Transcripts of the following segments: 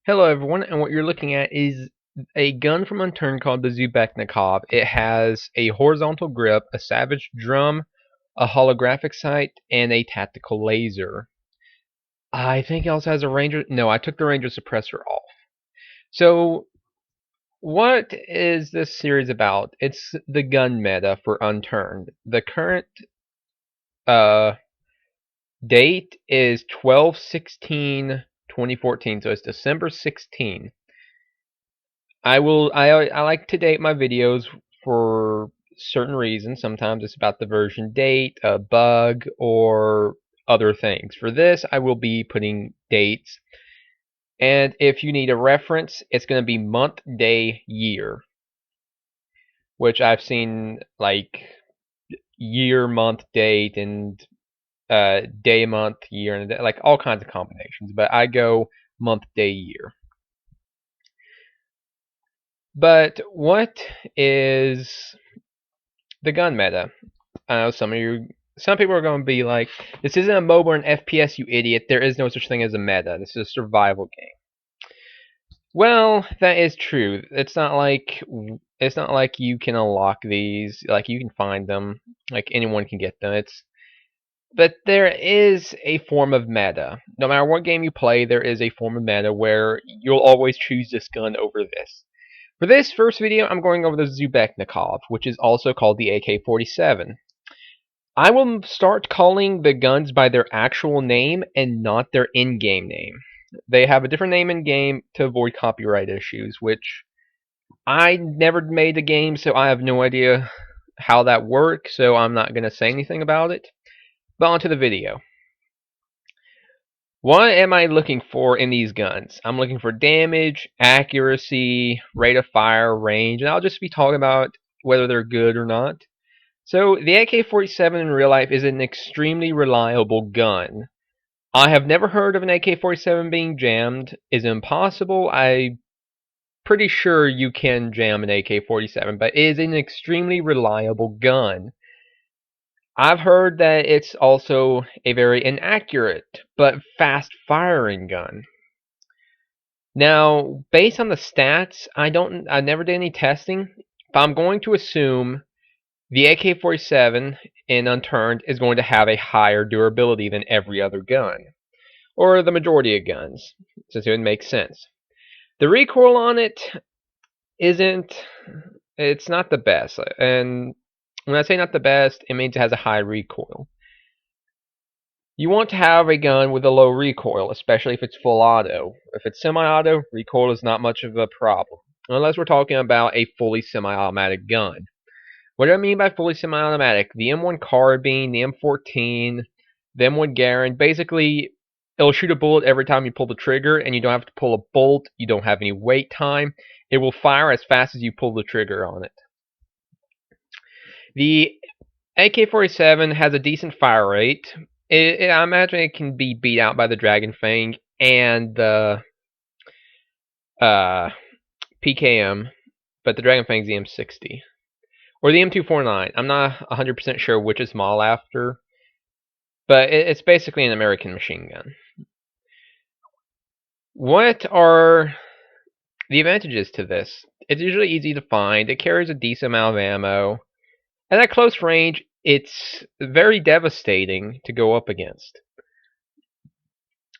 Hello everyone, and what you're looking at is a gun from Unturned called the Zubeknikov. It has a horizontal grip, a savage drum, a holographic sight, and a tactical laser. I think it also has a ranger. No, I took the ranger suppressor off. So, what is this series about? It's the gun meta for Unturned. The current uh, date is 12/16/2014, so it's December 16. I like to date my videos for certain reasons. Sometimes it's about the version date, a bug, or other things. For this, I will be putting dates. And if you need a reference, it's going to be month, day, year, which I've seen like year, month, date, and day, month, year, and like all kinds of combinations. But I go month, day, year. But what is the gun meta? I know some people are going to be like, "This isn't a MOBA or an FPS, you idiot. There is no such thing as a meta. This is a survival game." Well, that is true. It's not like you can unlock these. Like you can find them. Like anyone can get them. But there is a form of meta. No matter what game you play, there is a form of meta where you'll always choose this gun over this. For this first video, I'm going over the Zubeknikov, which is also called the AK-47. I will start calling the guns by their actual name and not their in-game name. They have a different name in-game to avoid copyright issues, which I never made the game, so I have no idea how that works, so I'm not going to say anything about it. But on to the video. What am I looking for in these guns? I'm looking for damage, accuracy, rate of fire, range, and I'll just be talking about whether they're good or not. So, the AK-47 in real life is an extremely reliable gun. I have never heard of an AK-47 being jammed. Is it impossible? I'm pretty sure you can jam an AK-47, but it is an extremely reliable gun. I've heard that it's also a very inaccurate but fast-firing gun. Now, based on the stats, I never did any testing, but I'm going to assume the AK-47 in Unturned is going to have a higher durability than every other gun, or the majority of guns, since it would make sense. The recoil on it isn't, it's not the best, and when I say not the best, it means it has a high recoil. You want to have a gun with a low recoil, especially if it's full auto. If it's semi-auto, recoil is not much of a problem, unless we're talking about a fully semi-automatic gun. What do I mean by fully semi-automatic? The M1 carbine, the M14, the M1 Garand, basically, it'll shoot a bullet every time you pull the trigger, and you don't have to pull a bolt, you don't have any wait time. It will fire as fast as you pull the trigger on it. The AK-47 has a decent fire rate. I imagine it can be beat out by the Dragon Fang and the PKM, but the Dragon Fang's the M60. Or the M249. I'm not 100% sure which is model after, but it's basically an American machine gun. What are the advantages to this? It's usually easy to find. It carries a decent amount of ammo. And at close range, it's very devastating to go up against.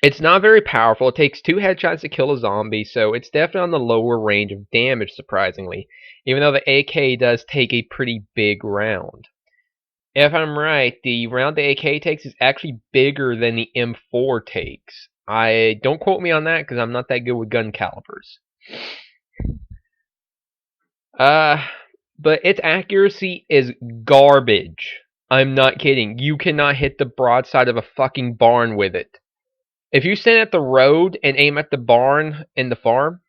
It's not very powerful. It takes 2 headshots to kill a zombie, so it's definitely on the lower range of damage, surprisingly, even though the AK does take a pretty big round. If I'm right, the round the AK takes is actually bigger than the M4 takes. Don't quote me on that because I'm not that good with gun calibers. But its accuracy is garbage. I'm not kidding. You cannot hit the broadside of a fucking barn with it. If you stand at the road and aim at the barn in the farm,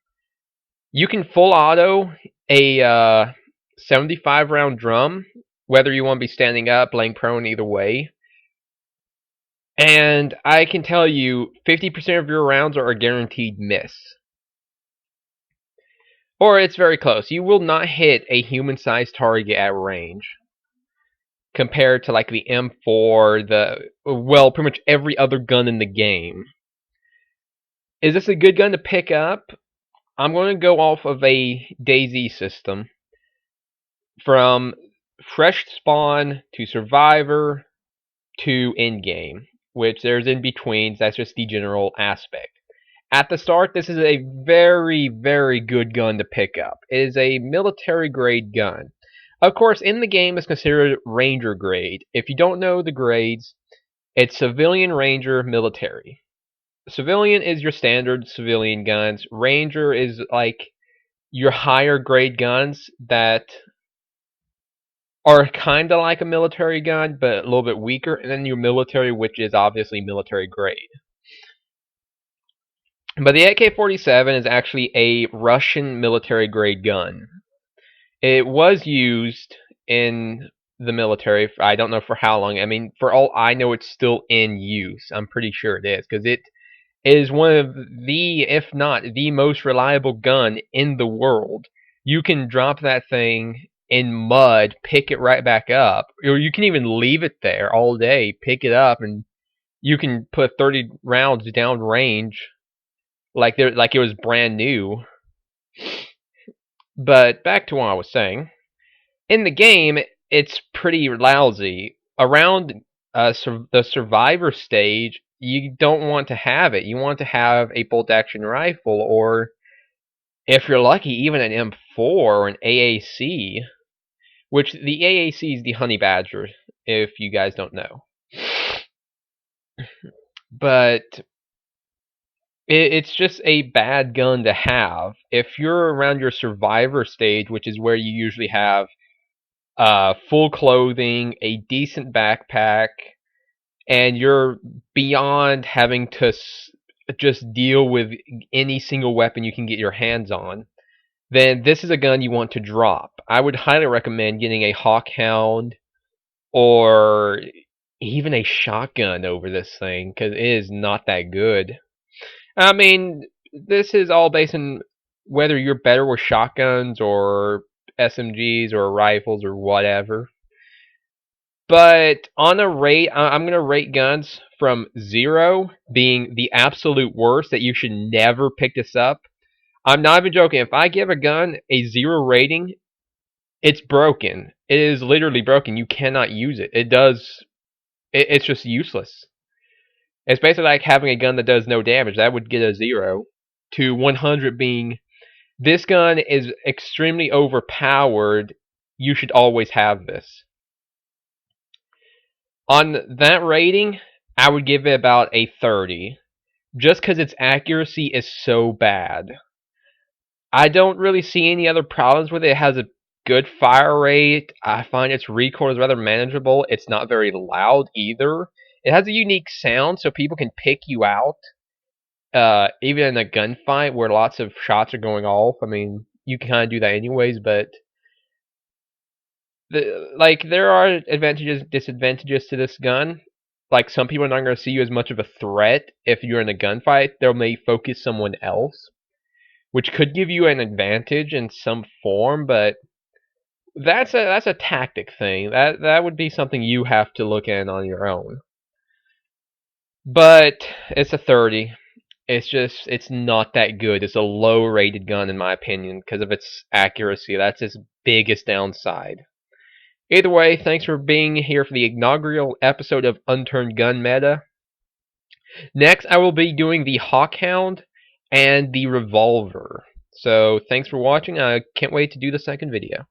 you can full auto a 75 round drum, whether you want to be standing up, laying prone, either way. And I can tell you, 50% of your rounds are a guaranteed miss. Or it's very close. You will not hit a human-sized target at range. Compared to like the M4, pretty much every other gun in the game. Is this a good gun to pick up? I'm going to go off of a DayZ system. From fresh spawn to survivor to endgame, which there's in betweens. That's just the general aspect. At the start, this is a very, very good gun to pick up. It is a military grade gun. Of course, in the game, it's considered ranger grade. If you don't know the grades, it's civilian, ranger, military. Civilian is your standard civilian guns. Ranger is like your higher grade guns that are kind of like a military gun, but a little bit weaker. And then your military, which is obviously military grade. But the AK-47 is actually a Russian military grade gun. It was used in the military. I don't know for how long. I mean, for all I know, it's still in use. I'm pretty sure it is, because it is one of the, if not the most reliable gun in the world. You can drop that thing in mud, pick it right back up, or you can even leave it there all day, pick it up, and you can put 30 rounds down range like it was brand new. But back to what I was saying. In the game, it's pretty lousy. Around the survivor stage, you don't want to have it. You want to have a bolt action rifle, or if you're lucky, even an M4 or an AAC, which the AAC is the Honey Badger, if you guys don't know. But it's just a bad gun to have. If you're around your survivor stage, which is where you usually have full clothing, a decent backpack, and you're beyond having to just deal with any single weapon you can get your hands on, then this is a gun you want to drop. I would highly recommend getting a Hawkhound or even a shotgun over this thing, because it is not that good. I mean, this is all based on whether you're better with shotguns or SMGs or rifles or whatever. But on a rate, I'm going to rate guns from 0 being the absolute worst, that you should never pick this up. I'm not even joking. If I give a gun a 0 rating, it's broken. It is literally broken. You cannot use it. It's just useless. It's basically like having a gun that does no damage. That would get a 0. To 100 being, this gun is extremely overpowered. You should always have this. On that rating, I would give it about a 30. Just because its accuracy is so bad. I don't really see any other problems with it. It has a good fire rate. I find its recoil is rather manageable. It's not very loud either. It has a unique sound, so people can pick you out. Even in a gunfight where lots of shots are going off. I mean, you can kind of do that anyways, but there are advantages, disadvantages to this gun. Like, some people are not going to see you as much of a threat if you're in a gunfight. They may focus someone else, which could give you an advantage in some form, but that's a tactic thing. That would be something you have to look at on your own. But it's a 30. It's not that good. It's a low rated gun in my opinion because of its accuracy. That's its biggest downside. Either way, thanks for being here for the inaugural episode of Unturned Gun Meta. Next, I will be doing the Hawkhound and the Revolver. So, thanks for watching. I can't wait to do the second video.